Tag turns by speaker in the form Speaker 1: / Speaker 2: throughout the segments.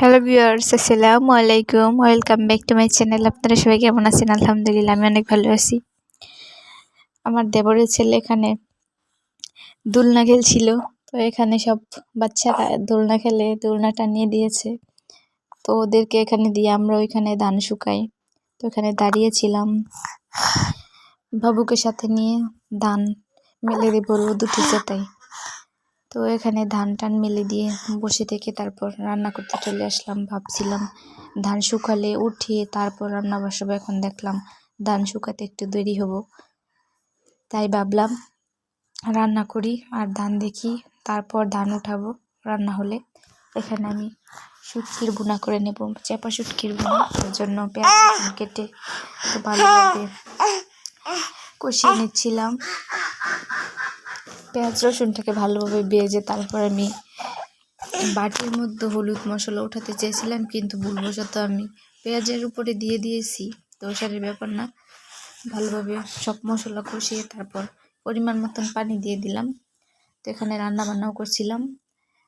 Speaker 1: Hello viewers, আসসালামু আলাইকুম। Welcome back to my channel. আপনারা সবাই কেমন আছেন? আলহামদুলিল্লাহ, আমি অনেক ভালো আছি। আমার দেবরের ছেলে এখানে দোলনা খেলছিল, তো এখানে সব বাচ্চারা দোলনা খেলে, দোলনাটা নিয়ে দিয়েছে, তো ওদেরকে এখানে দিয়ে আমরা ওইখানে ধান শুকাই। তো এখানে দাঁড়িয়েছিলাম বাবুকে সাথে নিয়ে, ধান মেলে দেবো রোদ উঠেছে তাই। তো এখানে ধান টান মেলে দিয়ে বসে থেকে তারপর রান্না করতে চলে আসলাম। ভাবছিলাম ধান শুকালে উঠিয়ে তারপর রান্না বসাবো, এখন দেখলাম ধান শুকাতে একটু দেরি হবো, তাই ভাবলাম রান্না করি আর ধান দেখি, তারপর ধান উঠাবো রান্না হলে। এখানে আমি শুটকির বোনা করে নেব, চেপা শুটকির বোনা, ওর জন্য পেঁয়াজ কেটে ভালোভাবে কষিয়ে নিচ্ছিলাম। পেঁয়াজ রসুনটাকে ভালোভাবে ভেজে তারপর আমি বাটির মধ্যে হলুদ মশলা উঠাতে চেয়েছিলাম, কিন্তু ভুলবশত আমি পেঁয়াজের উপরে দিয়ে দিয়েছি। তো ওটার ব্যাপার না, ভালোভাবে সব মশলা কষিয়ে তারপর পরিমাণ মতন পানি দিয়ে দিলাম। তো এখানে রান্না বান্নাও করছিলাম,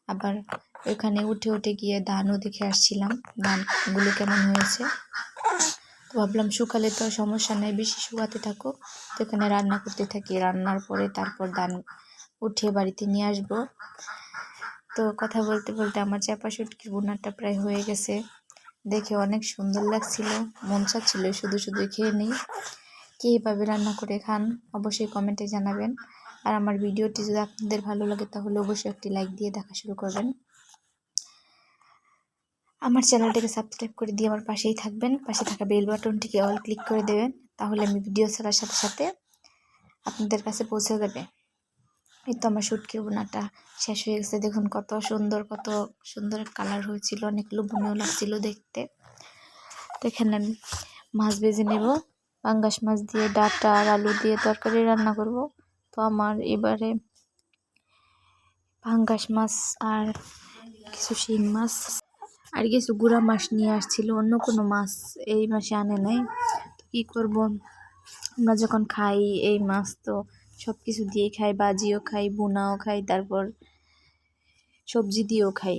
Speaker 1: আবার ওইখানে উঠে উঠে গিয়ে ধানও দেখে আসছিলাম, ধানগুলো কেমন হয়েছে। তো ভাবলাম শুকালে তো সমস্যা নেই, বেশি শুকাতে থাকো। তো এখানে রান্না করতে থাকি, রান্নার পরে তারপর ধান উঠিয়ে বাড়িতে নিয়ে আসবো। তো কথা বলতে বলতে আমার চাপা শুটকির বোনাটা প্রায় হয়ে গেছে, দেখে অনেক সুন্দর লাগছিল, মন চাচ্ছিল শুধু শুধু খেয়ে নিই। কীভাবে রান্না করে খান অবশ্যই কমেন্টে জানাবেন। আর আমার ভিডিওটি যদি আপনাদের ভালো লাগে তাহলে অবশ্যই একটি লাইক দিয়ে দেখা শুরু করবেন। আমার চ্যানেলটিকে সাবস্ক্রাইব করে দিয়ে আমার পাশেই থাকবেন, পাশে থাকা বেল বাটনটিকে অল ক্লিক করে দেবেন, তাহলে আমি ভিডিও ছাড়ার সাথে সাথে আপনাদের কাছে পৌঁছে যাবে। এই তো আমার শুটকির বোনাটা শেষ হয়ে গেছে, দেখুন কত সুন্দর কালার হয়েছিল, অনেক লোভনীয় লাগছিল দেখতে। তো এখানে আমি মাছ ভেজে নেব, পাঙ্গাস মাছ দিয়ে ডাঁটা আর আলু দিয়ে তরকারি রান্না করব। তো আমার এবারে পাঙ্গাস মাছ আর কিছু শিং মাছ আর কিছু গুঁড়া মাছ নিয়ে আসছিল, অন্য কোনো মাছ এই মাসে আনে নাই। তো কী করবো, আমরা যখন খাই এই মাছ তো সব কিছু দিয়েই খাই, বাজিও খাই, বোনাও খাই, তারপর সবজি দিয়েও খাই।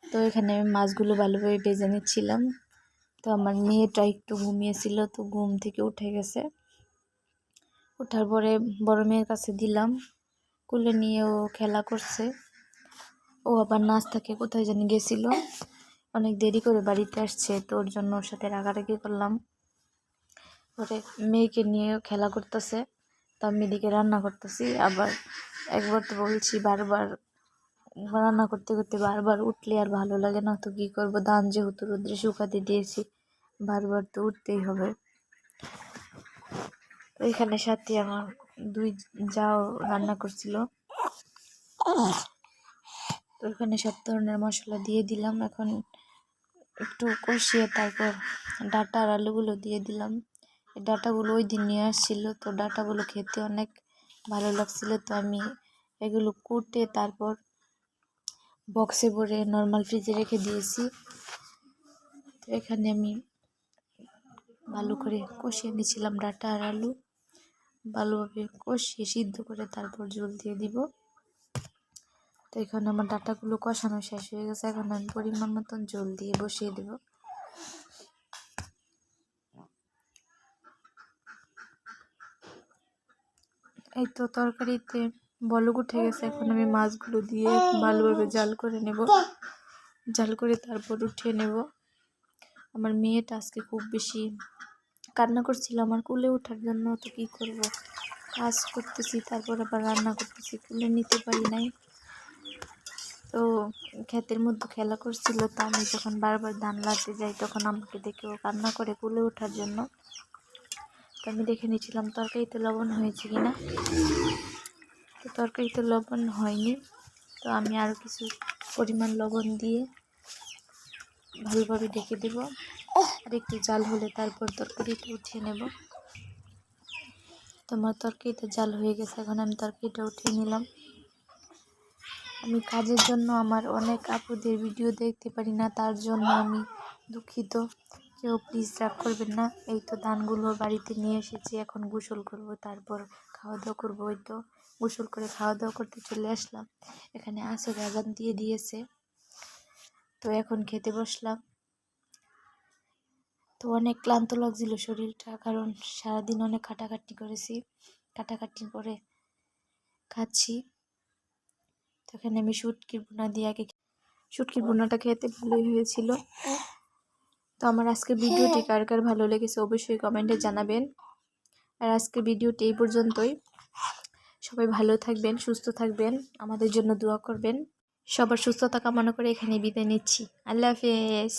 Speaker 1: তো এখানে আমি মাছগুলো ভালোভাবে ভেজে নিচ্ছিলাম। তো আমার মেয়েটা একটু ঘুমিয়েছিল, তো ঘুম থেকে উঠে গেছে। ওঠার পরে বড় মেয়ের কাছে দিলাম, কোলে নিয়ে ও খেলা করছে। ও আবার নাস্তাকে কোথায় জানি গেছিল, অনেক দেরি করে বাড়িতে আসছে, তো ওর জন্য ওর সাথে রাগারাগি করলাম। পরে মেয়েকে নিয়ে খেলা করতেছে, তো আমি এদিকে রান্না করতেছি। আবার একবার তো বলছি, বারবার রান্না করতে করতে বারবার উঠলে আর ভালো লাগে না, তো কী করবো, ধান যেহেতু রোদ্রে শুকাতে দিয়েছি, বারবার তো উঠতেই হবে। তো এখানে সাথে আমার দুই যাও রান্না করছিল, তো এখানে সব ধরনের মশলা দিয়ে দিলাম। এখন একটু কষিয়ে তারপর ডাঁটা আর আলুগুলো দিয়ে দিলাম। এই ডাঁটাগুলো ওই দিন নিয়ে আসছিল, তো ডাঁটাগুলো খেতে অনেক ভালো লাগছিল, তো আমি এগুলো কুটে তারপর বক্সে ভরে নর্মাল ফ্রিজে রেখে দিয়েছি। তো এখানে আমি ভালো করে কষিয়ে নিয়েছিলাম ডাঁটা আর আলু, ভালোভাবে কষিয়ে সিদ্ধ করে তারপর জল দিয়ে দিব। তো এখানে আমার ডাঁটাগুলো কষানো শেষ হয়ে গেছে, এখন আমি পরিমাণ মতন জল দিয়ে বসিয়ে দেব। এই তো তরকারিতে বলক উঠে গেছে, এখন আমি মাছগুলো দিয়ে ভালোভাবে জাল করে নেব, জাল করে তারপর উঠিয়ে নেব। আমার মেয়েটা আজকে খুব বেশি কান্না করছিল আমার কুলে ওঠার জন্য, তো কী করব, কাজ করতেছি তারপর আবার রান্না করতেছি, কুলে নিতে পারি নাই। তো ক্ষেতের মধ্যে খেলা করছিল, তো আমি যখন বারবার ধান লাগাতে যাই তখন আমাকে দেখেও কান্না করে কুলে ওঠার জন্য। তো আমি দেখে নিয়েছিলাম তরকারিতে লবণ হয়েছে কিনা, তো তরকারিতে লবণ হয়নি, তো আমি আরও কিছু পরিমাণ লবণ দিয়ে ভালোভাবে ঢেকে দেব, আর একটু জাল হলে তারপর তরকারিটা উঠিয়ে নেব। তো আমার তরকারিটা জাল হয়ে গেছে, এখন আমি তরকারিটা উঠিয়ে নিলাম। আমি কাজের জন্য আমার অনেক আপুদের ভিডিও দেখতে পারি না, তার জন্য আমি দুঃখিত, কেউ প্লিজ রাগ করবেন না। এই তো ধানগুলো বাড়িতে নিয়ে এসেছি, এখন গোসল করব, তারপর খাওয়া দাওয়া করবো। ওই তো গোসল করে খাওয়া দাওয়া করতে চলে আসলাম। এখানে আসর আজান দিয়ে দিয়েছে, তো এখন খেতে বসলাম। তো অনেক ক্লান্ত লাগছিল শরীরটা, কারণ সারাদিন অনেক কাটাকাটি করেছি, কাটাকাটি করে খাচ্ছি। তো এখানে আমি শুটকির বোনা দিয়ে আগে শুটকির বোনাটা খেতে ভালোই হয়েছিল। তো আমার আজকের ভিডিওটি কার কার ভালো লেগেছে অবশ্যই কমেন্টে জানাবেন। আর আজকের ভিডিওটি এই পর্যন্তই। সবাই ভালো থাকবেন, সুস্থ থাকবেন, আমাদের জন্য দোয়া করবেন। সবার সুস্থতা কামনা করে এখানে বিদায় নিচ্ছি। আল্লাহ হাফেজ।